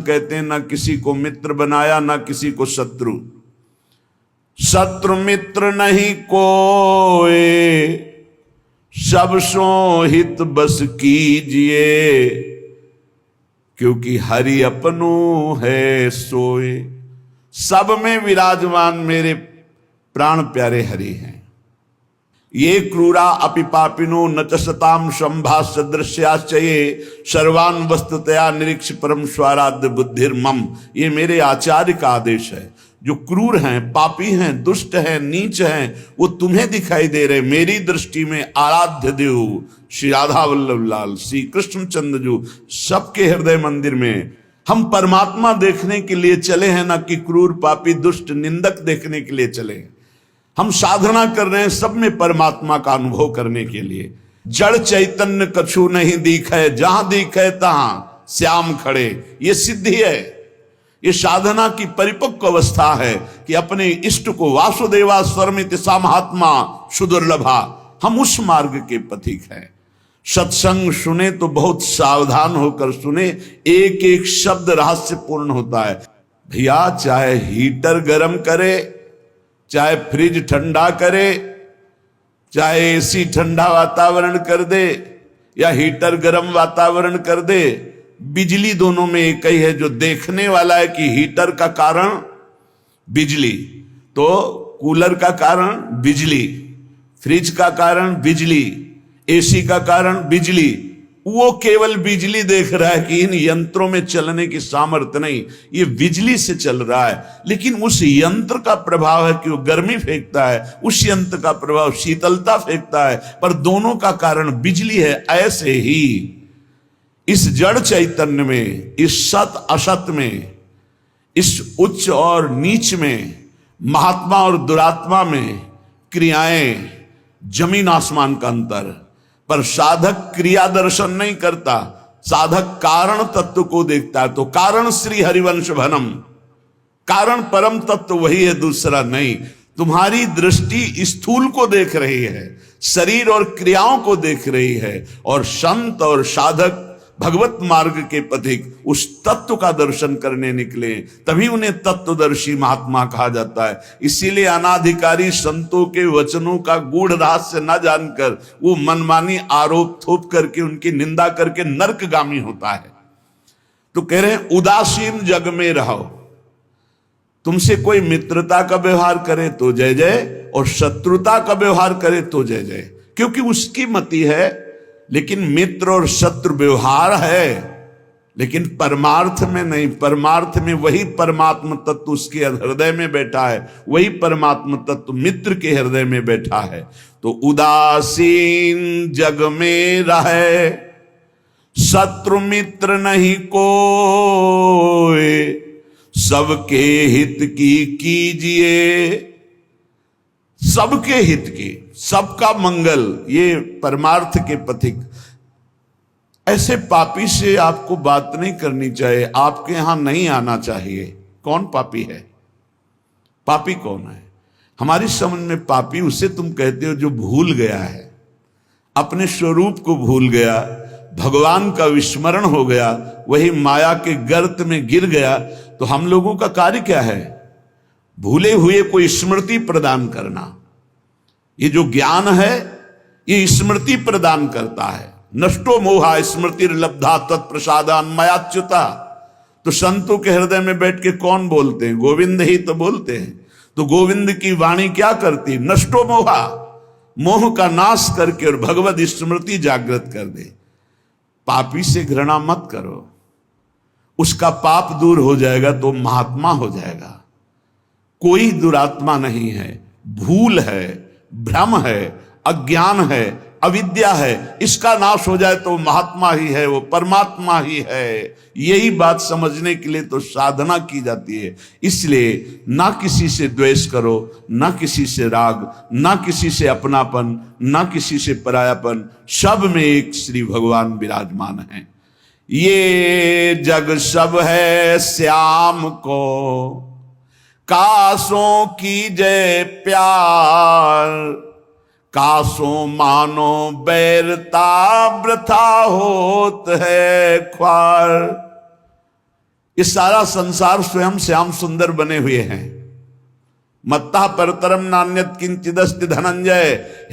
कहते हैं ना किसी को मित्र बनाया ना किसी को शत्रु। शत्रु मित्र नहीं कोई, सब सो हित बस कीजिए, क्योंकि हरि अपनो है सोए। सब में विराजमान मेरे प्राण प्यारे हरि हैं। ये क्रूरा अपि पापिनो न च सताम संभाष्य दृश्याश्चये सर्वान वस्तुतया निरीक्ष परम स्वाराध्य बुद्धिर्मम। ये मेरे आचार्य का आदेश है। जो क्रूर हैं, पापी हैं, दुष्ट हैं, नीच हैं, वो तुम्हें दिखाई दे रहे। मेरी दृष्टि में आराध्य देव श्री राधा वल्लभ लाल, श्री कृष्णचंद्र जो सबके हृदय मंदिर में हम परमात्मा देखने के लिए चले हैं, ना कि क्रूर पापी दुष्ट निंदक देखने के लिए चले हैं। हम साधना कर रहे हैं सब में परमात्मा का अनुभव करने के लिए। जड़ चैतन्य कछु नहीं दिखे, जहां दिखे तहां श्याम खड़े। ये सिद्धि है, ये साधना की परिपक्व अवस्था है कि अपने इष्ट को वासुदेवा स्वरमिति सा महात्मा सुदुर्लभा। हम उस मार्ग के पथिक हैं। सत्संग सुने तो बहुत सावधान होकर सुने, एक एक शब्द रहस्यपूर्ण होता है। भैया चाहे हीटर गर्म करे, चाहे फ्रिज ठंडा करे, चाहे एसी ठंडा वातावरण कर दे या हीटर गर्म वातावरण कर दे, बिजली दोनों में एक ही है। जो देखने वाला है कि हीटर का कारण बिजली, तो कूलर का कारण बिजली, फ्रिज का कारण बिजली, एसी का कारण बिजली, वो केवल बिजली देख रहा है कि इन यंत्रों में चलने की सामर्थ्य नहीं, ये बिजली से चल रहा है। लेकिन उस यंत्र का प्रभाव है कि वो गर्मी फेंकता है, उस यंत्र का प्रभाव शीतलता फेंकता है, पर दोनों का कारण बिजली है। ऐसे ही इस जड़ चैतन्य में, इस सत असत में, इस उच्च और नीच में, महात्मा और दुरात्मा में क्रियाएं जमीन आसमान का अंतर। पर साधक क्रिया दर्शन नहीं करता, साधक कारण तत्व को देखता है। तो कारण श्री हरिवंश भनम, कारण परम तत्व वही है, दूसरा नहीं। तुम्हारी दृष्टि स्थूल को देख रही है, शरीर और क्रियाओं को देख रही है, और संत और साधक भगवत मार्ग के पथिक उस तत्व का दर्शन करने निकले, तभी उन्हें तत्वदर्शी महात्मा कहा जाता है। इसीलिए अनाधिकारी संतों के वचनों का गूढ़ रहस्य न जानकर वो मनमानी आरोप थोप करके उनकी निंदा करके नरकगामी होता है। तो कह रहे हैं उदासीन जग में रहो। तुमसे कोई मित्रता का व्यवहार करे तो जय जय, और शत्रुता का व्यवहार करे तो जय जय, क्योंकि उसकी मति है। लेकिन मित्र और शत्रु व्यवहार है, लेकिन परमार्थ में नहीं। परमार्थ में वही परमात्म तत्व उसके हृदय में बैठा है, वही परमात्म तत्व मित्र के हृदय में बैठा है। तो उदासीन जग में रहे, शत्रु मित्र नहीं कोई, सबके हित की कीजिए। सबके हित की, सबका मंगल, ये परमार्थ के पथिक। ऐसे पापी से आपको बात नहीं करनी चाहिए, आपके यहां नहीं आना चाहिए। कौन पापी है? पापी कौन है? हमारी समझ में पापी उसे तुम कहते हो जो भूल गया है, अपने स्वरूप को भूल गया, भगवान का विस्मरण हो गया, वही माया के गर्त में गिर गया। तो हम लोगों का कार्य क्या है? भूले हुए को स्मृति प्रदान करना। ये जो ज्ञान है ये स्मृति प्रदान करता है। नष्टो मोहा स्मृति लब्धा तत्प्रसादान मयाच्युता। तो संतों के हृदय में बैठ के कौन बोलते हैं? गोविंद ही तो बोलते हैं। तो गोविंद की वाणी क्या करती? नष्टो मोहा, मोह का नाश करके और भगवत स्मृति जागृत कर दे। पापी से घृणा मत करो, उसका पाप दूर हो जाएगा तो महात्मा हो जाएगा। कोई दुरात्मा नहीं है, भूल है, भ्रम है, अज्ञान है, अविद्या है। इसका नाश हो जाए तो महात्मा ही है, वो परमात्मा ही है। यही बात समझने के लिए तो साधना की जाती है। इसलिए ना किसी से द्वेष करो, ना किसी से राग, ना किसी से अपनापन, ना किसी से परायापन। सब में एक श्री भगवान विराजमान है। ये जग सब है श्याम को, कासों की जय प्यार, कासों मानो बैरता वृथा होत है ख्वार। ये सारा संसार स्वयं श्याम सुंदर बने हुए हैं। मत्ता परतरम नान्यत किंचिदस्ति धनंजय,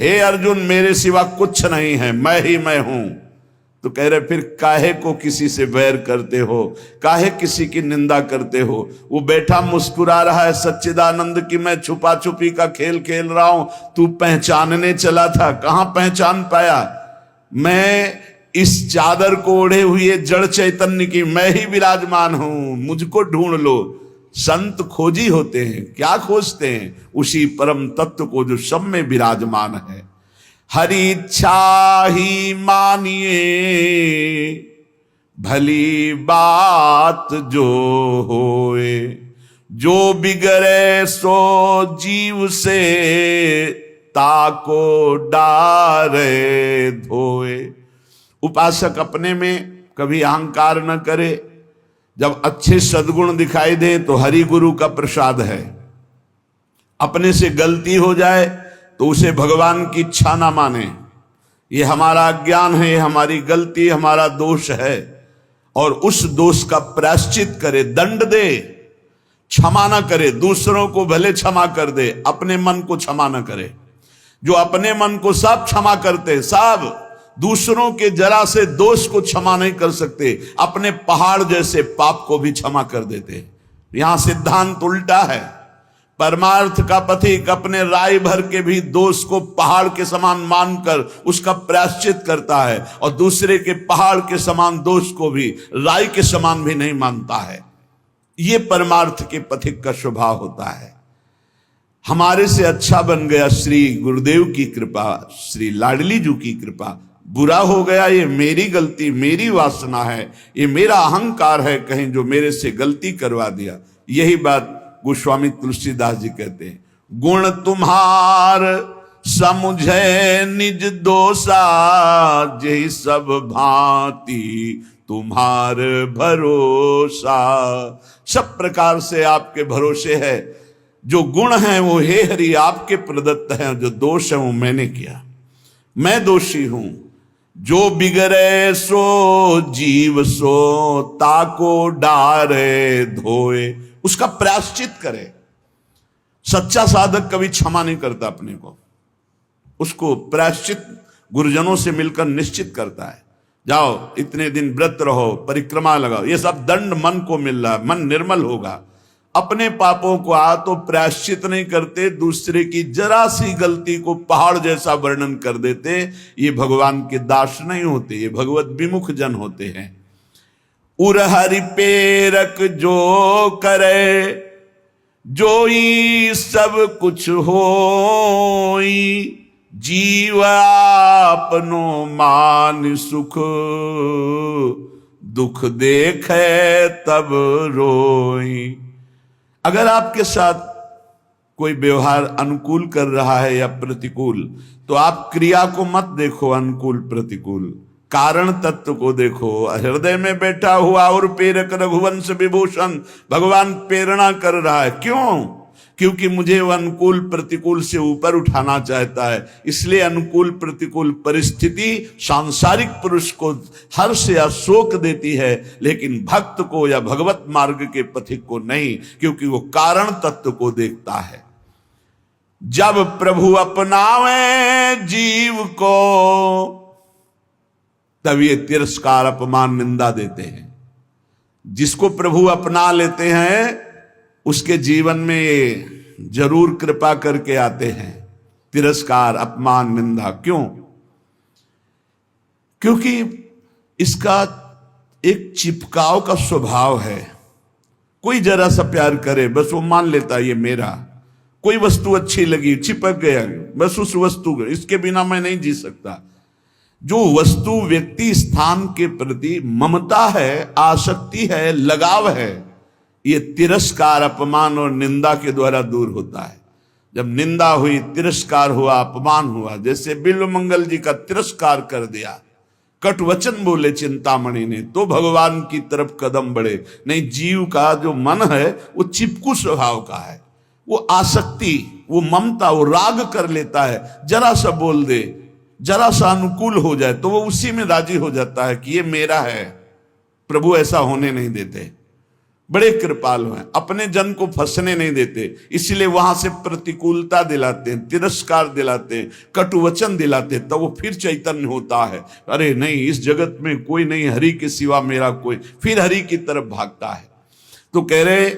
हे अर्जुन मेरे सिवा कुछ नहीं है, मैं ही मैं हूं। तो कह रहे फिर काहे को किसी से वैर करते हो, काहे किसी की निंदा करते हो। वो बैठा मुस्कुरा रहा है सच्चिदानंद की मैं छुपा छुपी का खेल खेल रहा हूं, तू पहचानने चला था, कहां पहचान पाया। मैं इस चादर को ओढ़े हुए जड़ चैतन्य की मैं ही विराजमान हूं, मुझको ढूंढ लो। संत खोजी होते हैं, क्या खोजते हैं, उसी परम तत्व को जो सब में विराजमान है। हरि इच्छा ही मानिए भली बात जो होए, जो बिगड़े सो जीव से ताको डारे धोए। उपासक अपने में कभी अहंकार न करे, जब अच्छे सद्गुण दिखाई दे तो हरि गुरु का प्रसाद है। अपने से गलती हो जाए तो उसे भगवान की इच्छा ना माने, ये हमारा अज्ञान है, हमारी गलती, हमारा दोष है, और उस दोष का प्रायश्चित करे, दंड दे, क्षमा ना करे। दूसरों को भले क्षमा कर दे, अपने मन को क्षमा ना करे। जो अपने मन को सब क्षमा करते, सब दूसरों के जरा से दोष को क्षमा नहीं कर सकते, अपने पहाड़ जैसे पाप को भी क्षमा कर देते। यहां सिद्धांत उल्टा है। परमार्थ का पथिक अपने राय भर के भी दोष को पहाड़ के समान मानकर उसका प्रायश्चित करता है, और दूसरे के पहाड़ के समान दोष को भी राय के समान भी नहीं मानता है। ये परमार्थ के पथिक का स्वभाव होता है। हमारे से अच्छा बन गया श्री गुरुदेव की कृपा, श्री लाडली जी की कृपा। बुरा हो गया ये मेरी गलती, मेरी वासना है, ये मेरा अहंकार है कहीं जो मेरे से गलती करवा दिया। यही बात गोस्वामी तुलसीदास जी कहते हैं, गुण तुम्हार समुझे निज दोषा, जय सब भांति तुम्हार भरोसा। सब प्रकार से आपके भरोसे है। जो गुण हैं वो हे हरि आपके प्रदत्त हैं, जो दोष है वो मैंने किया, मैं दोषी हूं। जो बिगड़े सो जीव सो ताको डारे धोए, उसका प्रायश्चित करे। सच्चा साधक कभी क्षमा नहीं करता अपने को, उसको प्रायश्चित गुरुजनों से मिलकर निश्चित करता है। जाओ इतने दिन व्रत रहो, परिक्रमा लगाओ, ये सब दंड मन को मिल रहा है, मन निर्मल होगा। अपने पापों को तो प्रायश्चित नहीं करते, दूसरे की जरा सी गलती को पहाड़ जैसा वर्णन कर देते। ये भगवान के दास नहीं होते, ये भगवत विमुख जन होते हैं। उरहरि पेरक जो करे, जोई सब कुछ होई, जीव आपनो मान सुख, दुख देखे तब रोई। अगर आपके साथ कोई व्यवहार अनुकूल कर रहा है या प्रतिकूल, तो आप क्रिया को मत देखो अनुकूल प्रतिकूल, कारण तत्व को देखो। हृदय में बैठा हुआ और प्रेरक रघुवंश विभूषण भगवान प्रेरणा कर रहा है। क्यों? क्योंकि मुझे वो अनुकूल प्रतिकूल से ऊपर उठाना चाहता है। इसलिए अनुकूल प्रतिकूल परिस्थिति सांसारिक पुरुष को हर्ष या शोक देती है, लेकिन भक्त को या भगवत मार्ग के पथिक को नहीं, क्योंकि वो कारण तत्व को देखता है। जब प्रभु अपनावे जीव को, तब ये तिरस्कार अपमान निंदा देते हैं। जिसको प्रभु अपना लेते हैं उसके जीवन में ये जरूर कृपा करके आते हैं, तिरस्कार अपमान निंदा। क्यों? क्योंकि इसका एक चिपकाव का स्वभाव है। कोई जरा सा प्यार करे बस वो मान लेता ये मेरा। कोई वस्तु अच्छी लगी, चिपक गया, बस उस वस्तु, इसके बिना मैं नहीं जी सकता। जो वस्तु व्यक्ति स्थान के प्रति ममता है, आसक्ति है, लगाव है, ये तिरस्कार अपमान और निंदा के द्वारा दूर होता है। जब निंदा हुई, तिरस्कार हुआ, अपमान हुआ, जैसे बिल्व मंगल जी का तिरस्कार कर दिया, कट वचन बोले चिंतामणि ने, तो भगवान की तरफ कदम बढ़े। नहीं, जीव का जो मन है वो चिपकू स्वभाव का है, वो आसक्ति, वो ममता, वो राग कर लेता है। जरा सा बोल दे, जरा सा अनुकूल हो जाए तो वो उसी में राजी हो जाता है कि ये मेरा है। प्रभु ऐसा होने नहीं देते। बड़े कृपालु हैं, अपने जन को फंसने नहीं देते, इसलिए वहां से प्रतिकूलता दिलाते हैं, तिरस्कार दिलाते हैं, कटुवचन दिलाते हैं, तो वो फिर चैतन्य होता है। अरे नहीं, इस जगत में कोई नहीं, हरि के सिवा मेरा कोई, फिर हरि की तरफ भागता है। तो कह रहे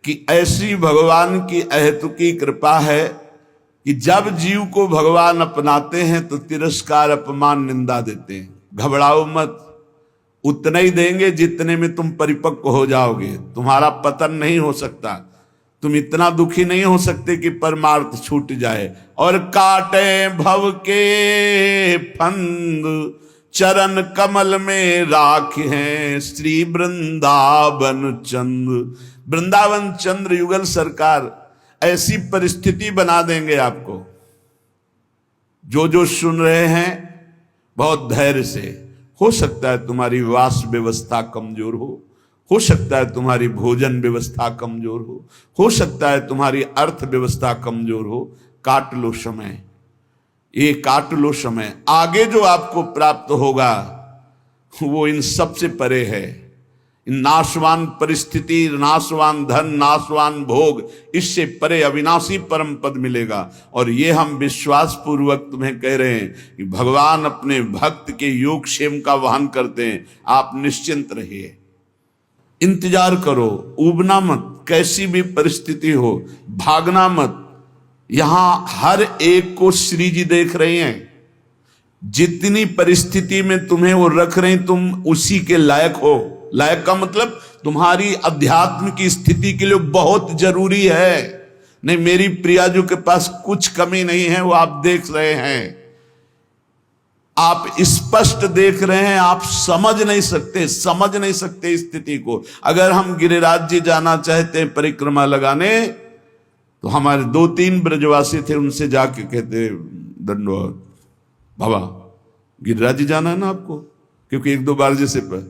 कि ऐसी भगवान की अहेतुकी कृपा है कि जब जीव को भगवान अपनाते हैं तो तिरस्कार, अपमान, निंदा देते हैं। घबराओ मत, उतना ही देंगे जितने में तुम परिपक्व हो जाओगे। तुम्हारा पतन नहीं हो सकता, तुम इतना दुखी नहीं हो सकते कि परमार्थ छूट जाए। और काटे भव के फंद, चरण कमल में राख हैं श्री वृंदावन चंद्र। वृंदावन चंद्र युगल सरकार ऐसी परिस्थिति बना देंगे आपको। जो जो सुन रहे हैं बहुत धैर्य से, हो सकता है तुम्हारी वास व्यवस्था कमजोर हो सकता है तुम्हारी भोजन व्यवस्था कमजोर हो सकता है तुम्हारी अर्थ व्यवस्था कमजोर हो। काट लो समय, ये काट लो समय। आगे जो आपको प्राप्त होगा वो इन सबसे परे है। नाशवान परिस्थिति, नाशवान धन, नाशवान भोग, इससे परे अविनाशी परम पद मिलेगा। और ये हम विश्वास पूर्वक तुम्हें कह रहे हैं कि भगवान अपने भक्त के योगक्षेम का वहन करते हैं। आप निश्चिंत रहिए, इंतजार करो, ऊबना मत, कैसी भी परिस्थिति हो भागना मत। यहां हर एक को श्री जी देख रहे हैं। जितनी परिस्थिति में तुम्हें वो रख रहे हैं, तुम उसी के लायक हो। लायक का मतलब तुम्हारी अध्यात्म की स्थिति के लिए बहुत जरूरी है। नहीं, मेरी प्रियाजू के पास कुछ कमी नहीं है, वो आप देख रहे हैं, आप स्पष्ट देख रहे हैं, आप समझ नहीं सकते स्थिति को। अगर हम गिरिराज जी जाना चाहते हैं परिक्रमा लगाने, तो हमारे 2-3 ब्रजवासी थे, उनसे जाके कहते दंडवत बाबा गिरिराज जी जाना है ना आपको, क्योंकि 1-2 बार जैसे पर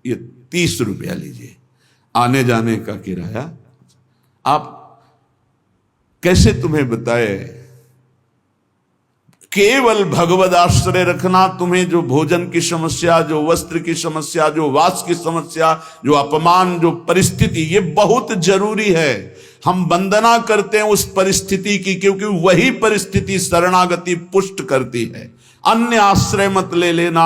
ये 30 रुपया लीजिए आने जाने का किराया। आप कैसे तुम्हें बताए, केवल भगवद आश्रय रखना। तुम्हें जो भोजन की समस्या, जो वस्त्र की समस्या, जो वास की समस्या, जो अपमान, जो परिस्थिति, ये बहुत जरूरी है। हम वंदना करते हैं उस परिस्थिति की, क्योंकि वही परिस्थिति शरणागति पुष्ट करती है। अन्य आश्रय मत ले लेना,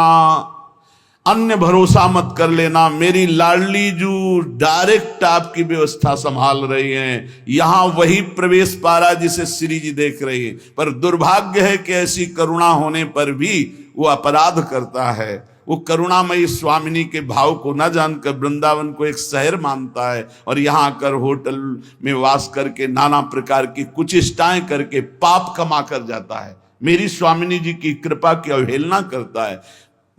अन्य भरोसा मत कर लेना। मेरी लाडली जो डायरेक्ट आपकी व्यवस्था संभाल रही हैं, यहां वही प्रवेश पा रहा जिसे श्री जी देख रही है। पर दुर्भाग्य है कि ऐसी करुणा होने पर भी वो अपराध करता है। वो करुणामयी स्वामिनी के भाव को न जानकर वृंदावन को एक शहर मानता है, और यहां आकर होटल में वास करके नाना प्रकार की कुचेष्टाएं करके पाप कमा कर जाता है। मेरी स्वामिनी जी की कृपा की अवहेलना करता है।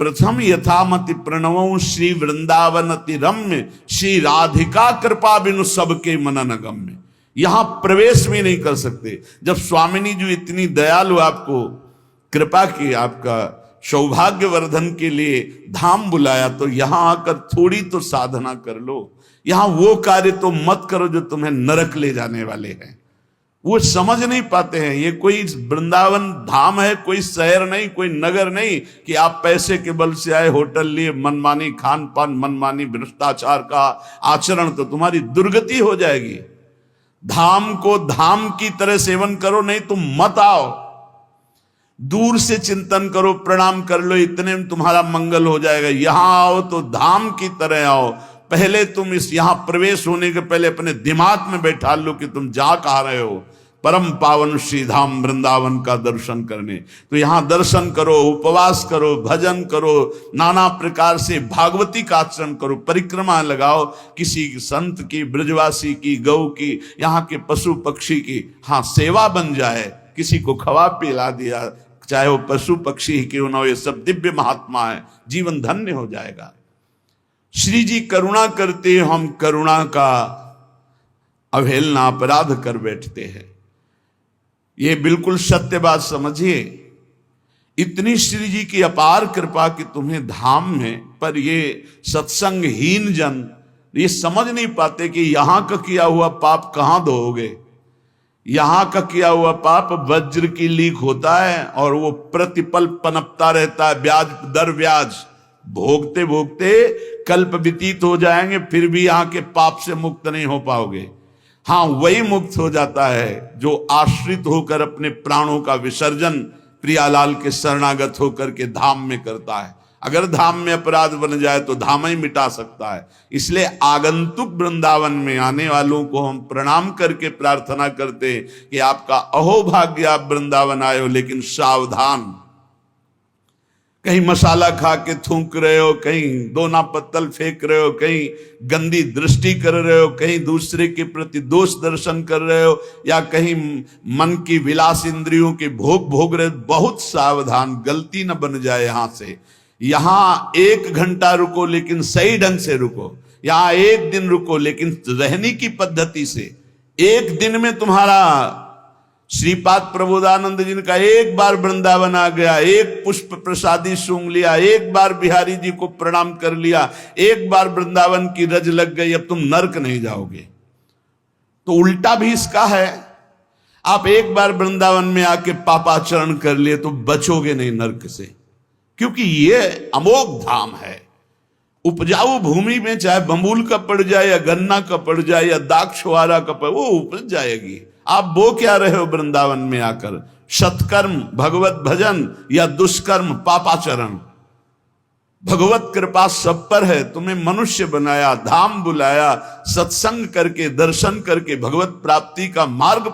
प्रथम यथामति प्रणवों श्री वृंदावन अति रम्य, श्री राधिका कृपा बिनु सबके मनन गम्य। यहां प्रवेश भी नहीं कर सकते। जब स्वामिनी जी इतनी दयालु आपको कृपा की, आपका सौभाग्य वर्धन के लिए धाम बुलाया, तो यहां आकर थोड़ी तो साधना कर लो। यहां वो कार्य तो मत करो जो तुम्हें नरक ले जाने वाले हैं। वो समझ नहीं पाते हैं। ये कोई वृंदावन धाम है, कोई शहर नहीं, कोई नगर नहीं कि आप पैसे के बल से आए, होटल लिए, मनमानी खान पान, मनमानी भ्रष्टाचार का आचरण, तो तुम्हारी दुर्गति हो जाएगी। धाम को धाम की तरह सेवन करो, नहीं तुम मत आओ। दूर से चिंतन करो, प्रणाम कर लो, इतने में तुम्हारा मंगल हो जाएगा। यहां आओ तो धाम की तरह आओ। पहले तुम इस यहां प्रवेश होने के पहले अपने दिमाग में बैठा लो कि तुम जा कहां रहे हो। परम पावन श्री धाम वृंदावन का दर्शन करने। तो यहां दर्शन करो, उपवास करो, भजन करो, नाना प्रकार से भागवती का आचरण करो, परिक्रमा लगाओ, किसी संत की, ब्रजवासी की, गौ की, यहाँ के पशु पक्षी की हाँ सेवा बन जाए। किसी को खवा पिला दिया, चाहे वो पशु पक्षी ही क्यों ना हो, ये सब दिव्य महात्मा है, जीवन धन्य हो जाएगा। श्री जी करुणा करते, हम करुणा का अवहेलना, अपराध कर बैठते हैं। ये बिल्कुल सत्य बात समझिए। इतनी श्री जी की अपार कृपा कि तुम्हें धाम में, पर ये सत्संगहीन जन ये समझ नहीं पाते कि यहां का किया हुआ पाप कहां धोओगे। यहां का किया हुआ पाप वज्र की लीक होता है और वो प्रतिपल पनपता रहता है, ब्याज दर ब्याज। भोगते भोगते कल्प व्यतीत हो जाएंगे, फिर भी यहाँ के पाप से मुक्त नहीं हो पाओगे। हाँ, वही मुक्त हो जाता है जो आश्रित होकर अपने प्राणों का विसर्जन प्रियालाल के शरणागत होकर के धाम में करता है। अगर धाम में अपराध बन जाए तो धाम ही मिटा सकता है। इसलिए आगंतुक वृंदावन में आने वालों को हम प्रणाम करके प्रार्थना करते हैं कि आपका अहोभाग्य, आप वृंदावन आए हो, लेकिन सावधान, कहीं मसाला खा के थूक रहे हो, कहीं दोना पत्तल फेंक रहे हो, कहीं गंदी दृष्टि कर रहे हो, कहीं दूसरे के प्रति दोष दर्शन कर रहे हो, या कहीं मन की विलास इंद्रियों के भोग भोग रहे हो। बहुत सावधान, गलती न बन जाए। यहां से यहां 1 घंटा रुको लेकिन सही ढंग से रुको, यहां 1 दिन रुको लेकिन रहने की पद्धति से। 1 दिन में तुम्हारा श्रीपाद प्रबोधानंद जी का एक बार वृंदावन आ गया, एक पुष्प प्रसादी सूंघ लिया, एक बार बिहारी जी को प्रणाम कर लिया, एक बार वृंदावन की रज लग गई, अब तुम नरक नहीं जाओगे। तो उल्टा भी इसका है, आप एक बार वृंदावन में आके पापाचरण कर लिए तो बचोगे नहीं नरक से, क्योंकि ये अमोघ धाम है। उपजाऊ भूमि में चाहे बंबूल का पड़ जाए या गन्ना का पड़ जाए या दाक्षवारा का पड़, वो उपज जाएगी। आप बो क्या रहे हो वृंदावन में आकर? सत्कर्म भगवत भजन या दुष्कर्म पापाचरण। भगवत कृपा सब पर है, तुम्हें मनुष्य बनाया, धाम बुलाया, सत्संग करके दर्शन करके भगवत प्राप्ति का मार्ग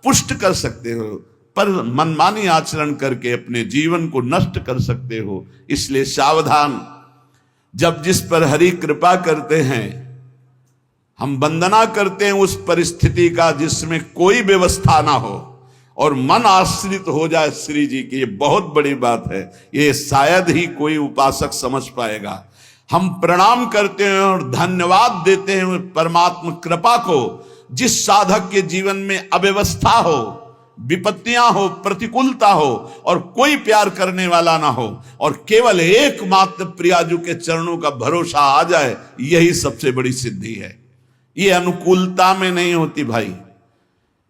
पुष्ट कर सकते हो, पर मनमानी आचरण करके अपने जीवन को नष्ट कर सकते हो। इसलिए सावधान, जब जिस पर हरि कृपा करते हैं, हम वंदना करते हैं उस परिस्थिति का जिसमें कोई व्यवस्था ना हो और मन आश्रित हो जाए श्री जी की। ये बहुत बड़ी बात है, ये शायद ही कोई उपासक समझ पाएगा। हम प्रणाम करते हैं और धन्यवाद देते हैं परमात्मा कृपा को। जिस साधक के जीवन में अव्यवस्था हो, विपत्तियां हो, प्रतिकूलता हो और कोई प्यार करने वाला ना हो और केवल एकमात्र प्रियाजू के चरणों का भरोसा आ जाए, यही सबसे बड़ी सिद्धि है। ये अनुकूलता में नहीं होती भाई,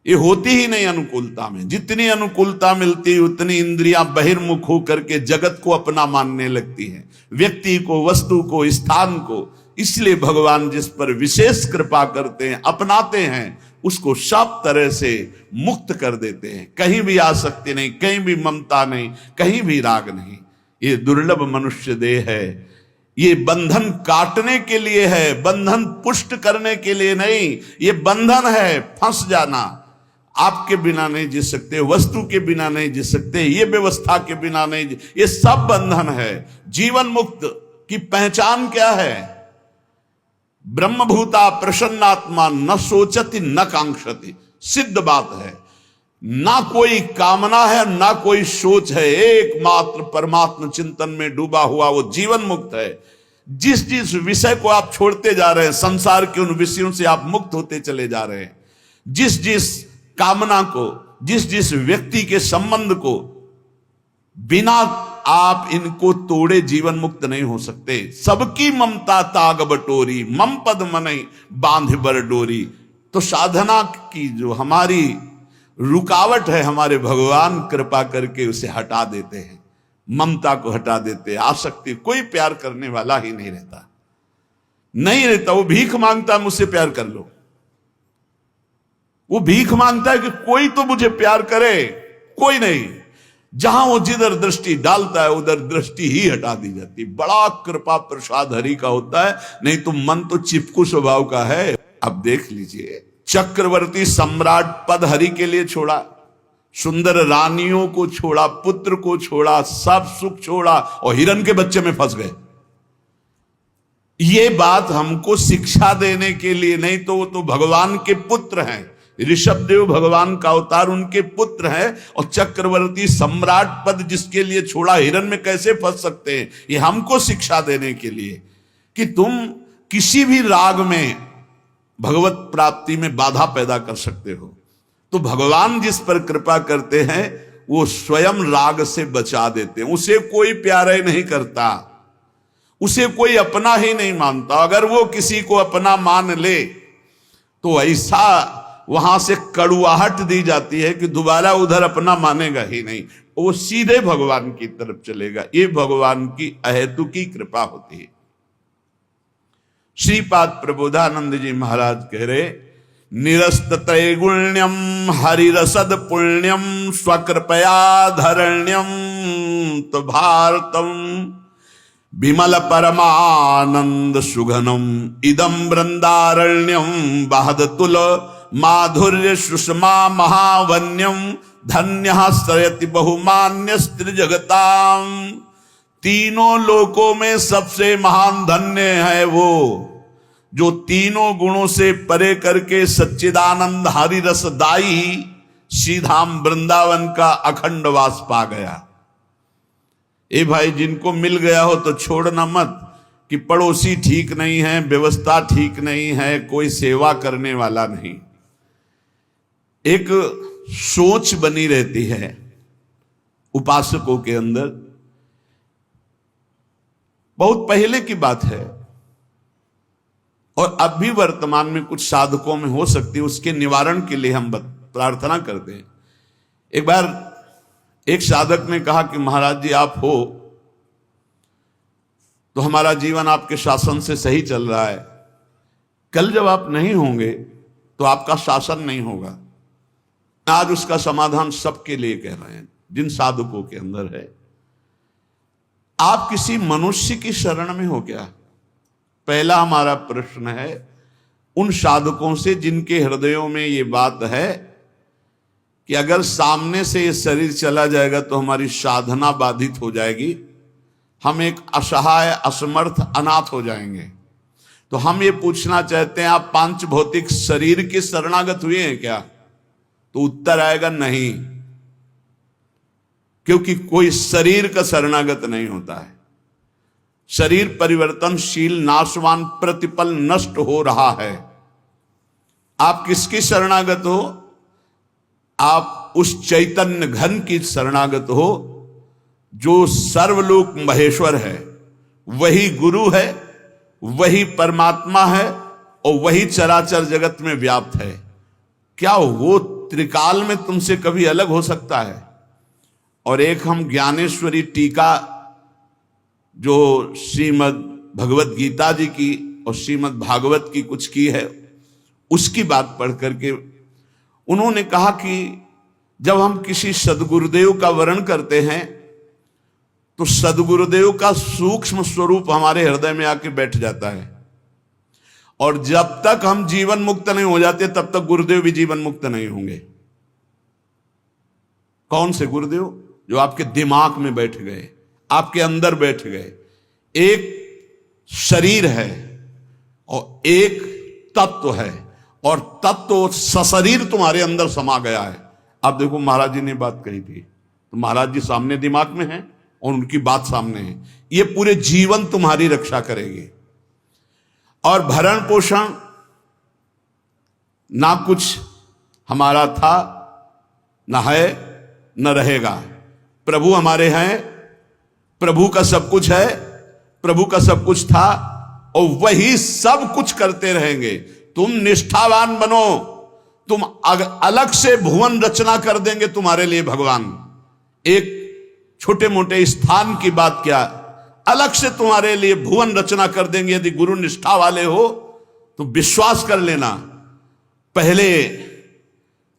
ये होती ही नहीं अनुकूलता में। जितनी अनुकूलता मिलती उतनी इंद्रियां बहिर्मुख होकर के जगत को अपना मानने लगती हैं, व्यक्ति को, वस्तु को, स्थान को। इसलिए भगवान जिस पर विशेष कृपा करते हैं, अपनाते हैं, उसको सब तरह से मुक्त कर देते हैं। कहीं भी आसक्ति नहीं, कहीं भी ममता नहीं, कहीं भी राग नहीं। ये दुर्लभ मनुष्य देह है, ये बंधन काटने के लिए है, बंधन पुष्ट करने के लिए नहीं। ये बंधन है फंस जाना। आपके बिना नहीं जी सकते, वस्तु के बिना नहीं जी सकते, ये व्यवस्था के बिना नहीं, ये सब बंधन है। जीवन मुक्त की पहचान क्या है? ब्रह्मभूता प्रसन्नात्मा न सोचति न कांक्षति। सिद्ध बात है, ना कोई कामना है ना कोई सोच है, एकमात्र परमात्मा चिंतन में डूबा हुआ वो जीवन मुक्त है। जिस जिस विषय को आप छोड़ते जा रहे हैं, संसार के उन विषयों से आप मुक्त होते चले जा रहे हैं। जिस जिस कामना को, जिस जिस व्यक्ति के संबंध को बिना आप इनको तोड़े जीवन मुक्त नहीं हो सकते। सबकी ममता ताग बटोरी, मम पद मनई बांध बर डोरी। तो साधना की जो हमारी रुकावट है, हमारे भगवान कृपा करके उसे हटा देते हैं, ममता को हटा देते हैं। आसक्ति, कोई प्यार करने वाला ही नहीं रहता, नहीं रहता। वो भीख मांगता है मुझसे प्यार कर लो, वो भीख मांगता है कि कोई तो मुझे प्यार करे, कोई नहीं। जहां वो जिधर दृष्टि डालता है उधर दृष्टि ही हटा दी जाती। बड़ा कृपा प्रसाद हरि का होता है, नहीं तो मन तो चिपकू स्वभाव का है। अब देख लीजिए, चक्रवर्ती सम्राट पद हरि के लिए छोड़ा, सुंदर रानियों को छोड़ा, पुत्र को छोड़ा, सब सुख छोड़ा और हिरण के बच्चे में फंस गए। ये बात हमको शिक्षा देने के लिए, नहीं तो वो तो भगवान के पुत्र हैं। ऋषभदेव भगवान का अवतार, उनके पुत्र हैं, और चक्रवर्ती सम्राट पद जिसके लिए छोड़ा, हिरण में कैसे फंस सकते हैं? ये हमको शिक्षा देने के लिए कि तुम किसी भी राग में भगवत प्राप्ति में बाधा पैदा कर सकते हो। तो भगवान जिस पर कृपा करते हैं वो स्वयं राग से बचा देते हैं। उसे कोई प्यार ही नहीं करता, उसे कोई अपना ही नहीं मानता। अगर वो किसी को अपना मान ले तो ऐसा वहां से कड़ुआहट दी जाती है कि दोबारा उधर अपना मानेगा ही नहीं, वो सीधे भगवान की तरफ चलेगा। ये भगवान की अहेतुकी कृपा होती है। श्रीपाद प्रबोधानंद जी महाराज कह रहे, निरस्त त्रैगुण्यम हरिरसद पुण्यम स्वकृपया धरण्यम तो भारतम विमल परमानंद सुघनम इदम वृंदारण्यम बहद तुल माधुर्य सुषमा महावन्यम धन्य श्रयति बहुमान्य स्त्री जगताम। तीनों लोकों में सबसे महान धन्य है वो जो तीनों गुणों से परे करके सच्चिदानंद हरि रसदाई श्रीधाम वृंदावन का अखंड वास पा गया। ए भाई, जिनको मिल गया हो तो छोड़ना मत कि पड़ोसी ठीक नहीं है, व्यवस्था ठीक नहीं है, कोई सेवा करने वाला नहीं। एक सोच बनी रहती है उपासकों के अंदर। बहुत पहले की बात है और अब भी वर्तमान में कुछ साधकों में हो सकती है, उसके निवारण के लिए हम प्रार्थना करते हैं। एक बार एक साधक ने कहा कि महाराज जी आप हो तो हमारा जीवन आपके शासन से सही चल रहा है, कल जब आप नहीं होंगे तो आपका शासन नहीं होगा। आज उसका समाधान सबके लिए कह रहे हैं जिन साधकों के अंदर है। आप किसी मनुष्य की शरण में हो क्या? पहला हमारा प्रश्न है उन साधकों से जिनके हृदयों में ये बात है कि अगर सामने से ये शरीर चला जाएगा तो हमारी साधना बाधित हो जाएगी, हम एक असहाय असमर्थ अनाथ हो जाएंगे। तो हम ये पूछना चाहते हैं आप पांच भौतिक शरीर के शरणागत हुए हैं क्या? तो उत्तर आएगा नहीं, क्योंकि कोई शरीर का शरणागत नहीं होता है। शरीर परिवर्तनशील, नाशवान, प्रतिपल नष्ट हो रहा है। आप किसकी शरणागत हो? आप उस चैतन्य घन की शरणागत हो जो सर्वलोक महेश्वर है, वही गुरु है, वही परमात्मा है और वही चराचर जगत में व्याप्त है। क्या वो त्रिकाल में तुमसे कभी अलग हो सकता है? और एक हम ज्ञानेश्वरी टीका जो श्रीमद् भगवत गीता जी की और श्रीमद् भागवत की कुछ की है, उसकी बात पढ़ करके उन्होंने कहा कि जब हम किसी सदगुरुदेव का वर्ण करते हैं तो सदगुरुदेव का सूक्ष्म स्वरूप हमारे हृदय में आके बैठ जाता है, और जब तक हम जीवन मुक्त नहीं हो जाते तब तक गुरुदेव भी जीवन मुक्त नहीं होंगे। कौन से गुरुदेव? जो आपके दिमाग में बैठ गए, आपके अंदर बैठ गए। एक शरीर है और एक तत्व है, और तत्व सशरीर तुम्हारे अंदर समा गया है। अब देखो महाराज जी ने बात कही थी तो महाराज जी सामने दिमाग में है और उनकी बात सामने है। ये पूरे जीवन तुम्हारी रक्षा करेगी। और भरण पोषण ना कुछ हमारा था, ना है, न रहेगा। प्रभु हमारे हैं, प्रभु का सब कुछ है, प्रभु का सब कुछ था और वही सब कुछ करते रहेंगे। तुम निष्ठावान बनो, तुम अलग से भुवन रचना कर देंगे तुम्हारे लिए भगवान। एक छोटे मोटे स्थान की बात क्या, अलग से तुम्हारे लिए भुवन रचना कर देंगे। यदि गुरु निष्ठा वाले हो तो विश्वास कर लेना, पहले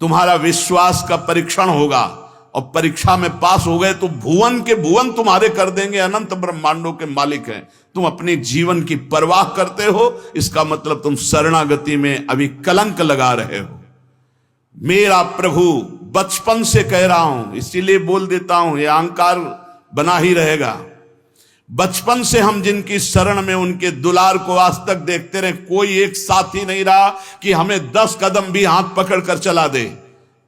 तुम्हारा विश्वास का परीक्षण होगा और परीक्षा में पास हो गए तो भुवन के भुवन तुम्हारे कर देंगे। अनंत ब्रह्मांडों के मालिक हैं। तुम अपने जीवन की परवाह करते हो, इसका मतलब तुम शरणागति में अभी कलंक लगा रहे हो। मेरा प्रभु बचपन से कह रहा हूं, इसीलिए बोल देता हूं, यह अहंकार बना ही रहेगा। बचपन से हम जिनकी शरण में उनके दुलार को आज तक देखते रहे, कोई एक साथी नहीं रहा कि हमें 10 कदम भी हाथ पकड़ कर चला दे।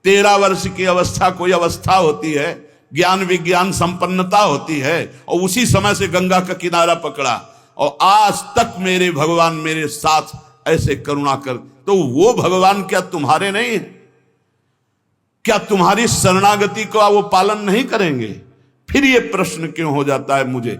13 वर्ष की अवस्था कोई अवस्था होती है, ज्ञान विज्ञान संपन्नता होती है, और उसी समय से गंगा का किनारा पकड़ा और आज तक मेरे भगवान मेरे साथ ऐसे करुणा कर। तो वो भगवान क्या तुम्हारे नहीं है? क्या तुम्हारी शरणागति का वो पालन नहीं करेंगे? फिर ये प्रश्न क्यों हो जाता है मुझे?